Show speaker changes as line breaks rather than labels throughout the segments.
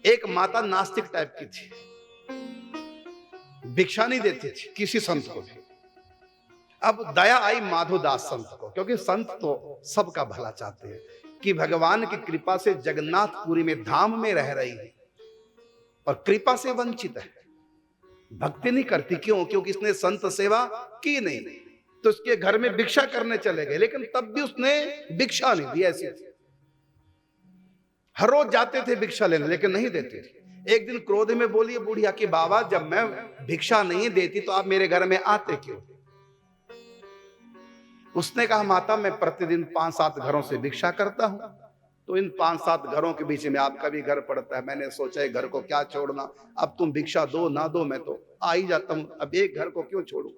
एक माता नास्तिक टाइप की थी, भिक्षा नहीं देती थी किसी संत को भी। अब दया आई माधोदास संत को, क्योंकि संत तो सबका भला चाहते हैं कि भगवान की कृपा से जगन्नाथपुरी में धाम में रह रही है और कृपा से वंचित है, भक्ति नहीं करती। क्यों? क्योंकि इसने संत सेवा की नहीं, तो उसके घर में भिक्षा करने चले गए, लेकिन तब भी उसने भिक्षा नहीं दी। ऐसी थी, हर रोज जाते थे भिक्षा लेने, लेकिन नहीं देती थी। एक दिन क्रोध में बोली बुढ़िया कि बाबा, जब मैं भिक्षा नहीं देती तो आप मेरे घर में आते क्यों? उसने कहा, माता मैं प्रतिदिन 5-7 घरों से भिक्षा करता हूं, तो इन 5-7 घरों के बीच में आपका भी घर पड़ता है। मैंने सोचा है घर को क्या छोड़ना, अब तुम भिक्षा दो ना दो मैं तो आ ही जाता हूं, अब एक घर को क्यों छोड़ू?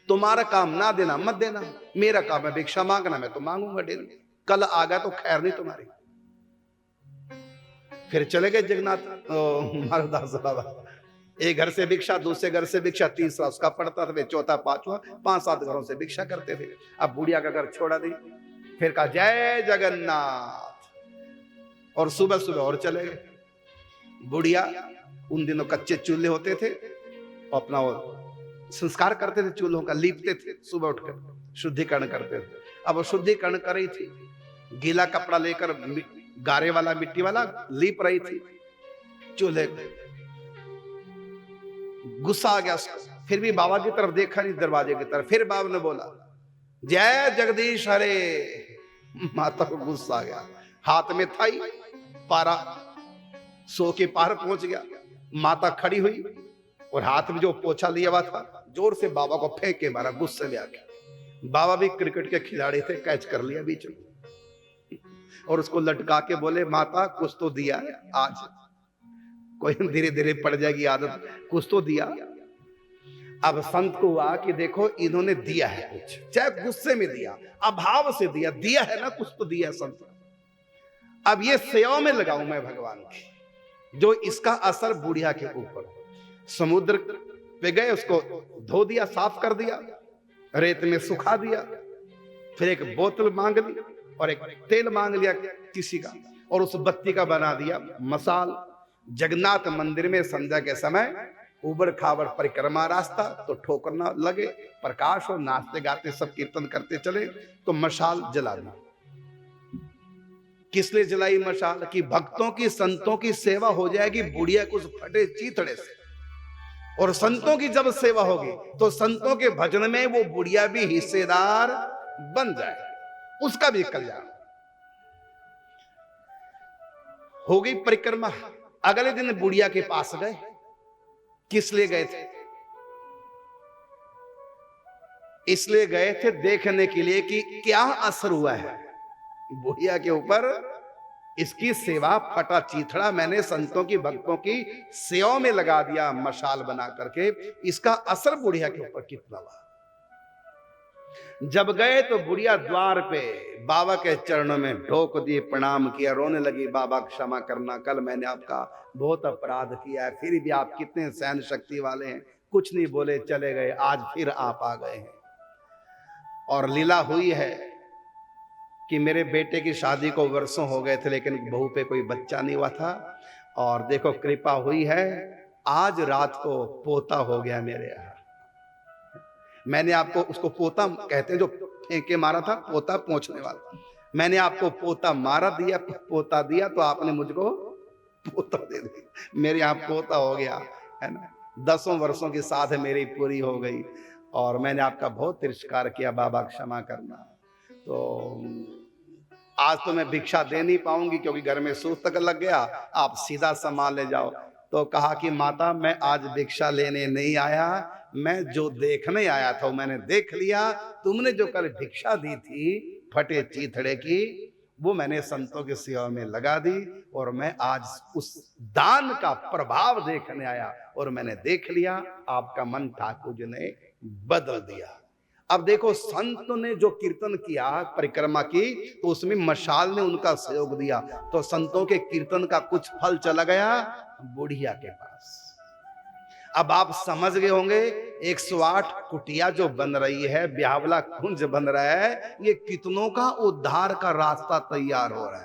तुम्हारा काम ना देना मत देना, मेरा काम है भिक्षा मांगना, मैं तो मांगूंगा डेली, कल आ गया तो खैर नहीं तुम्हारी। फिर चले गए जगन्नाथ माधवदास बाबा, एक घर से भिक्षा, दूसरे घर से भिक्षा, तीसरा उसका पड़ता था, चौथा पांचवा, 5-7 घरों से भिक्षा करते थे। अब बुढ़िया का घर छोड़ा दी, फिर कहा जय जगन्नाथ, और सुबह सुबह और चले गए। बुढ़िया, उन दिनों कच्चे चूल्हे होते थे, अपना वो संस्कार करते थे चूल्हों का, लीपते थे, सुबह उठकर शुद्धिकरण करते थे। अब वो शुद्धिकरण कर रही थी, गीला कपड़ा लेकर गारे वाला मिट्टी वाला लीप रही थी चूल्हे पे। गुस्सा आ गया उसको, फिर भी बाबा की तरफ देखा नहीं, दरवाजे की तरफ। फिर बाबा ने बोला जय जगदीश हरे। माता को गुस्सा आ गया, हाथ में था ही पारा, 100 के पार पहुंच गया। माता खड़ी हुई और हाथ में जो पोछा लिया हुआ था जोर से बाबा को फेंक के मारा, गुस्से में आ गया। बाबा भी क्रिकेट के खिलाड़ी थे, कैच कर लिया बीच में और उसको लटका के बोले, माता कुछ तो दिया है आज, कोई धीरे धीरे पड़ जाएगी आदत, कुछ तो दिया। अब संत को हुआ कि देखो इन्होंने दिया है कुछ, चाहे गुस्से में दिया, अभाव से दिया, दिया है ना, कुछ तो दिया है संत। अब ये सेवा में लगाऊं मैं भगवान की, जो इसका असर बुढ़िया के ऊपर। समुद्र पे गए, उसको धो दिया, साफ कर दिया, रेत में सुखा दिया, फिर एक बोतल मांग ली और एक तेल मांग लिया किसी का, और उस बत्ती का बना दिया मसाल। जगन्नाथ मंदिर में संध्या के समय उबड़ खाबड़ परिक्रमा रास्ता, तो ठोकरना लगे, प्रकाश और नाचते गाते सब कीर्तन करते चले, तो मशाल जला दी। किस लिए जलाई मशाल? कि भक्तों की संतों की सेवा हो जाएगी बुढ़िया कुछ फटे चीथड़े से, और संतों की जब सेवा होगी तो संतों के भजन में वो बुढ़िया भी हिस्सेदार बन जाए, उसका भी कल्याण हो गई। परिक्रमा अगले दिन बुढ़िया के पास गए। किस लिए गए थे? इसलिए गए थे देखने के लिए कि क्या असर हुआ है बुढ़िया के ऊपर, इसकी सेवा फटा चीथड़ा मैंने संतों की भक्तों की सेवा में लगा दिया मशाल बना करके, इसका असर बुढ़िया के ऊपर कितना हुआ। जब गए तो बुढ़िया द्वार पे बाबा के चरणों में ढोक दिए, प्रणाम किया, रोने लगी, बाबा क्षमा करना, कल मैंने आपका बहुत अपराध किया है, फिर भी आप कितने सहन शक्ति वाले हैं, कुछ नहीं बोले, चले गए, आज फिर आप आ गए हैं। और लीला हुई है कि मेरे बेटे की शादी को वर्षों हो गए थे, लेकिन बहू पे कोई बच्चा नहीं हुआ था, और देखो कृपा हुई है, आज रात को पोता हो गया मेरे यहाँ। मैंने आपको, उसको पोता कहते हैं जो फेंक के मारा था, पोता पहुंचने वाला, मैंने आपको पोता मारा दिया, पोता दिया, तो आपने मुझको पोता दे दिया, मेरे यहाँ पोता हो गया है ना। 10 वर्षों की साध मेरी पूरी हो गई, और मैंने आपका बहुत तिरस्कार किया, बाबा क्षमा करना। तो आज तो मैं भिक्षा दे नहीं पाऊंगी क्योंकि घर में सूतक लग गया, आप सीधा सामान ले जाओ। तो कहा कि माता मैं आज भिक्षा लेने नहीं आया, मैं जो देखने आया था वो मैंने देख लिया, तुमने जो कल भिक्षा दी थी फटे चीथड़े की, वो मैंने संतों की सेवा में लगा दी, और मैं आज उस दान का प्रभाव देखने आया, और मैंने देख लिया आपका मन ठाकुर जी ने बदल दिया। अब देखो संत ने जो कीर्तन किया परिक्रमा की, तो उसमें मशाल ने उनका सहयोग दिया, तो संतों के कीर्तन का कुछ फल चला गया बुढ़िया के पास। अब आप समझ गए होंगे 108 कुटिया जो बन रही है, ब्यावला कुंज बन रहा है, ये कितनों का उद्धार का रास्ता तैयार हो रहा है।